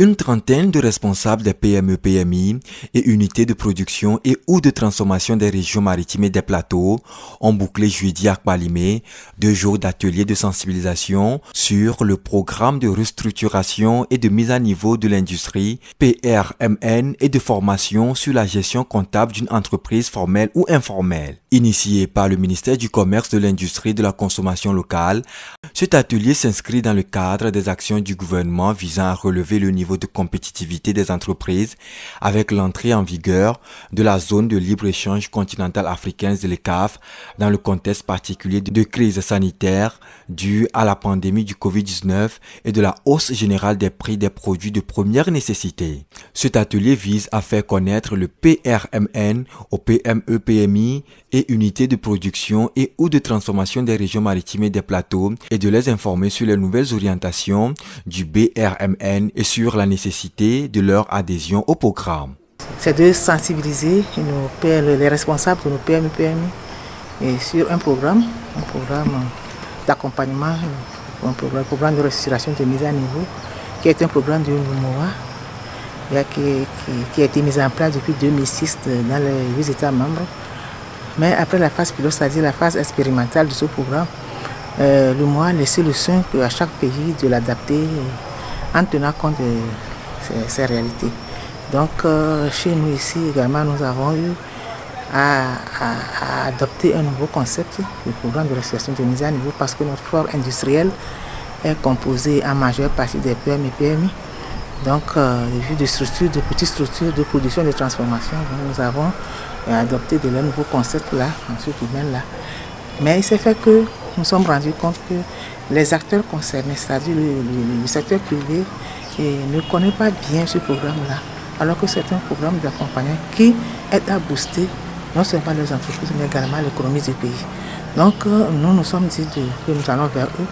Une trentaine de responsables des PME-PMI et unités de production et ou de transformation des régions maritimes et des plateaux ont bouclé jeudi à Kbalimé 2 jours d'ateliers de sensibilisation sur le programme de restructuration et de mise à niveau de l'industrie PRMN et de formation sur la gestion comptable d'une entreprise formelle ou informelle. Initié par le ministère du Commerce, de l'Industrie et de la Consommation locale, cet atelier s'inscrit dans le cadre des actions du gouvernement visant à relever le niveau de compétitivité des entreprises avec l'entrée en vigueur de la zone de libre-échange continentale africaine de l'ECAF dans le contexte particulier de crise sanitaire due à la pandémie du Covid-19 et de la hausse générale des prix des produits de première nécessité. Cet atelier vise à faire connaître le PRMN aux PME-PMI et unités de production et ou de transformation des régions maritimes et des plateaux et de les informer sur les nouvelles orientations du BRMN et sur la nécessité de leur adhésion au programme. C'est de sensibiliser les responsables de nos PME-PMI et sur un programme d'accompagnement, un programme de restructuration de mise à niveau qui est un programme de l'UMOA qui a été mis en place depuis 2006 dans les 8 États membres. Mais après la phase pilote, c'est-à-dire la phase expérimentale de ce programme, l'UMOA a laissé le soin à chaque pays de l'adapter en tenant compte de ces réalités. Donc chez nous ici également, nous avons eu à adopter un nouveau concept, le programme de restructuration de mise à niveau, parce que notre corps industriel est composé en majeure partie des PME et PMI. Donc, vu de petites structures de production et de transformation, nous avons adopté de leur nouveau concept là, dans ce domaine-là. Mais il s'est fait que nous nous sommes rendus compte que les acteurs concernés, c'est-à-dire le secteur privé, ne connaît pas bien ce programme-là, alors que c'est un programme d'accompagnement qui aide à booster non seulement les entreprises, mais également l'économie du pays. Donc, nous nous sommes dit que nous allons vers eux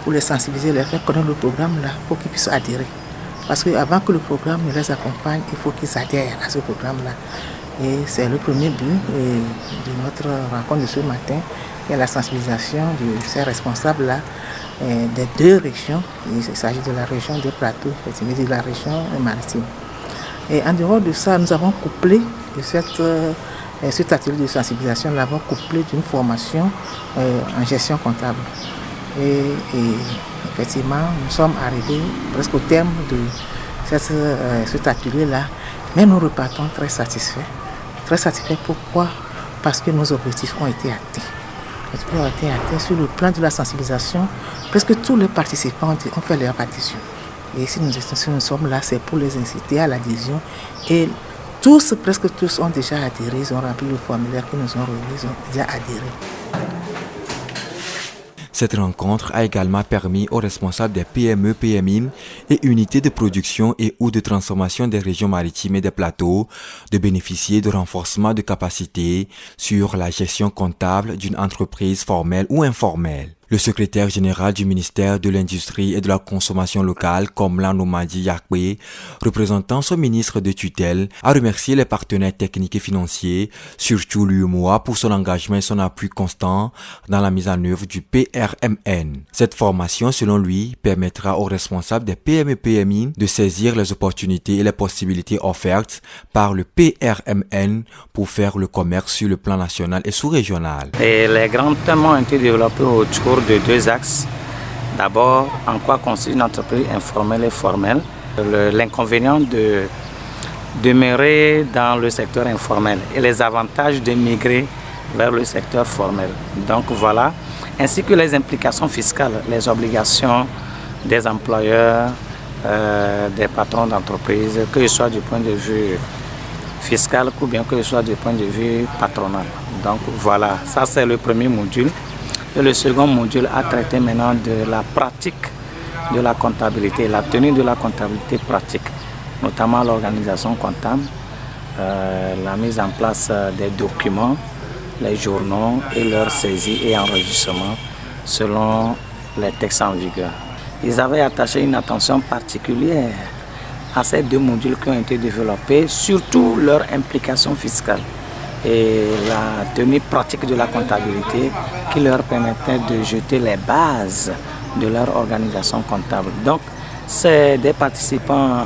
pour les sensibiliser, les faire connaître le programme-là, pour qu'ils puissent adhérer. Parce qu'avant que le programme les accompagne, il faut qu'ils adhèrent à ce programme-là. Et c'est le premier but de notre rencontre de ce matin, qui est la sensibilisation de ces responsables-là des 2 régions. Il s'agit de la région des plateaux et de la région maritime. Et en dehors de ça, nous avons couplé cet atelier de sensibilisation, nous l'avons couplé d'une formation en gestion comptable. Et effectivement, nous sommes arrivés presque au terme de cet atelier-là, mais nous repartons très satisfaits. Très satisfaits, pourquoi? Parce que nos objectifs ont été atteints. Les objectifs ont été atteints sur le plan de la sensibilisation. Presque tous les participants ont fait leur adhésion. Et si nous sommes là, c'est pour les inciter à l'adhésion. Et presque tous ont déjà adhéré, ils ont rempli le formulaire que nous ont remis, ils ont déjà adhéré. Cette rencontre a également permis aux responsables des PME-PMI et unités de production et ou de transformation des régions maritimes et des plateaux de bénéficier de renforcement de capacités sur la gestion comptable d'une entreprise formelle ou informelle. Le secrétaire général du ministère de l'Industrie et de la Consommation locale, Komlan Nomadi Yakwe, représentant son ministre de tutelle, a remercié les partenaires techniques et financiers, surtout l'UMOA, pour son engagement et son appui constant dans la mise en œuvre du PRMN. Cette formation, selon lui, permettra aux responsables des PME-PMI de saisir les opportunités et les possibilités offertes par le PRMN pour faire le commerce sur le plan national et sous-régional. Et les grands thèmes ont été développés autour de 2 axes. D'abord, en quoi consiste une entreprise informelle et formelle. L'inconvénient de demeurer dans le secteur informel et les avantages de migrer vers le secteur formel. Donc voilà, ainsi que les implications fiscales, les obligations des employeurs, des patrons d'entreprise, que ce soit du point de vue fiscal ou bien que ce soit du point de vue patronal. Donc voilà, ça c'est le premier module. Et le second module a traité maintenant de la pratique de la comptabilité, la tenue de la comptabilité pratique, notamment l'organisation comptable, la mise en place des documents, les journaux et leur saisie et enregistrement selon les textes en vigueur. Ils avaient attaché une attention particulière à ces 2 modules qui ont été développés, surtout leur implication fiscale et la tenue pratique de la comptabilité qui leur permettait de jeter les bases de leur organisation comptable. Donc, C'est des participants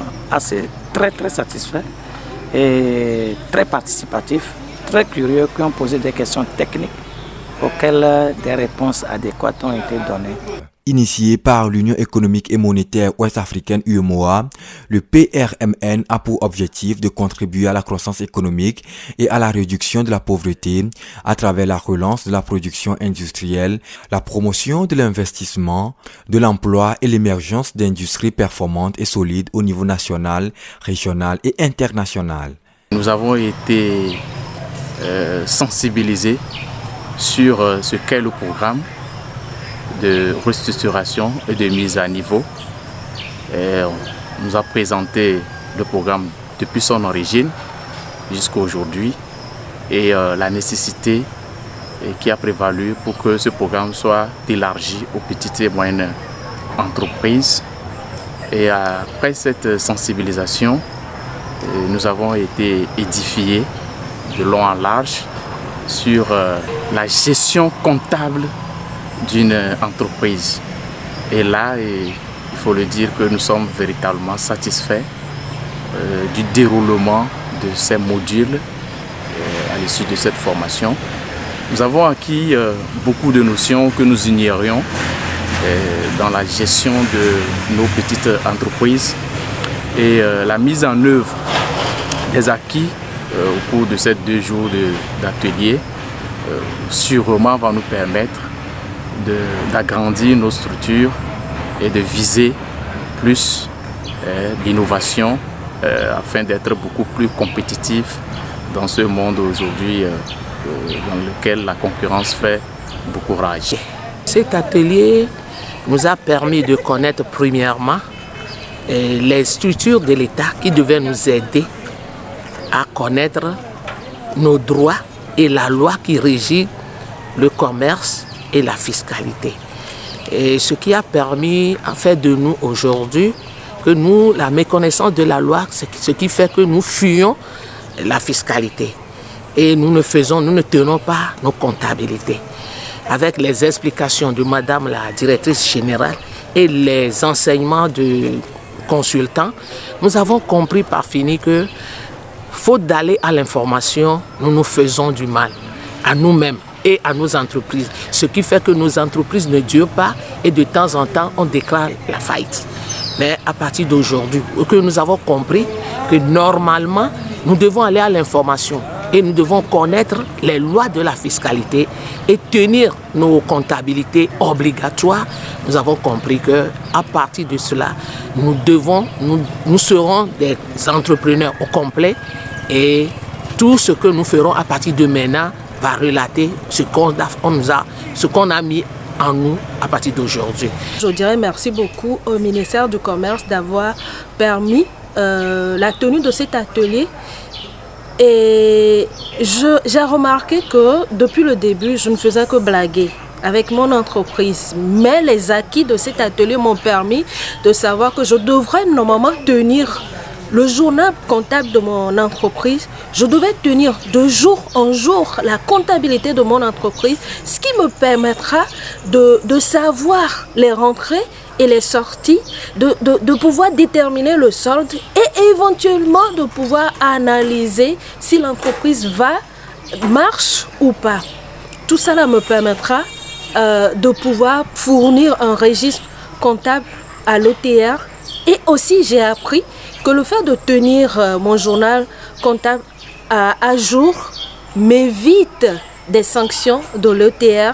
très satisfaits et très participatifs, très curieux, qui ont posé des questions techniques auxquelles des réponses adéquates ont été données. Initié par l'Union économique et monétaire ouest-africaine UEMOA, le PRMN a pour objectif de contribuer à la croissance économique et à la réduction de la pauvreté à travers la relance de la production industrielle, la promotion de l'investissement, de l'emploi et l'émergence d'industries performantes et solides au niveau national, régional et international. Nous avons été sensibilisés sur ce qu'est le programme de restructuration et de mise à niveau. Et on nous a présenté le programme depuis son origine jusqu'à aujourd'hui et la nécessité qui a prévalu pour que ce programme soit élargi aux petites et moyennes entreprises. Et après cette sensibilisation, nous avons été édifiés de long en large sur la gestion comptable d'une entreprise. Et là, il faut le dire que nous sommes véritablement satisfaits du déroulement de ces modules à l'issue de cette formation. Nous avons acquis beaucoup de notions que nous ignorions dans la gestion de nos petites entreprises et la mise en œuvre des acquis au cours de ces 2 jours d'atelier sûrement va nous permettre d'agrandir nos structures et de viser plus l'innovation afin d'être beaucoup plus compétitifs dans ce monde aujourd'hui dans lequel la concurrence fait beaucoup rage. Cet atelier nous a permis de connaître premièrement les structures de l'État qui devaient nous aider à connaître nos droits et la loi qui régit le commerce et la fiscalité. Et ce qui a permis en fait de nous aujourd'hui, que nous, la méconnaissance de la loi, c'est ce qui fait que nous fuyons la fiscalité. Et nous ne tenons pas nos comptabilités. Avec les explications de Madame la directrice générale et les enseignements de consultants, nous avons compris par fini que, faute d'aller à l'information, nous nous faisons du mal à nous-mêmes et à nos entreprises. Ce qui fait que nos entreprises ne durent pas et de temps en temps, on déclare la faillite. Mais à partir d'aujourd'hui, que nous avons compris que normalement, nous devons aller à l'information et nous devons connaître les lois de la fiscalité et tenir nos comptabilités obligatoires. Nous avons compris qu'à partir de cela, nous serons des entrepreneurs au complet et tout ce que nous ferons à partir de maintenant va relater ce qu'on a mis en nous à partir d'aujourd'hui. Je dirais merci beaucoup au ministère du Commerce d'avoir permis la tenue de cet atelier. Et j'ai remarqué que depuis le début, je ne faisais que blaguer avec mon entreprise. Mais les acquis de cet atelier m'ont permis de savoir que je devrais normalement tenir le journal comptable de mon entreprise. Je devais tenir de jour en jour la comptabilité de mon entreprise, ce qui me permettra de savoir les rentrées et les sorties, de pouvoir déterminer le solde et éventuellement de pouvoir analyser si l'entreprise marche ou pas. Tout cela me permettra de pouvoir fournir un registre comptable à l'ETR. Et aussi j'ai appris que le fait de tenir mon journal comptable à jour m'évite des sanctions de l'ETR.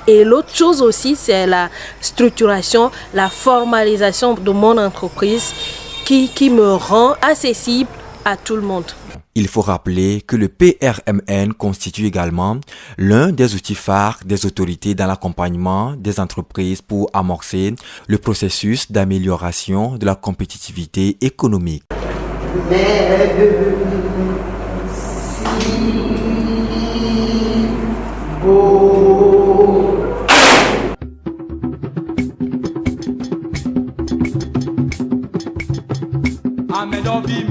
Et l'autre chose aussi, c'est la structuration, la formalisation de mon entreprise qui me rend accessible à tout le monde. Il faut rappeler que le PRMN constitue également l'un des outils phares des autorités dans l'accompagnement des entreprises pour amorcer le processus d'amélioration de la compétitivité économique. Ahmed Obi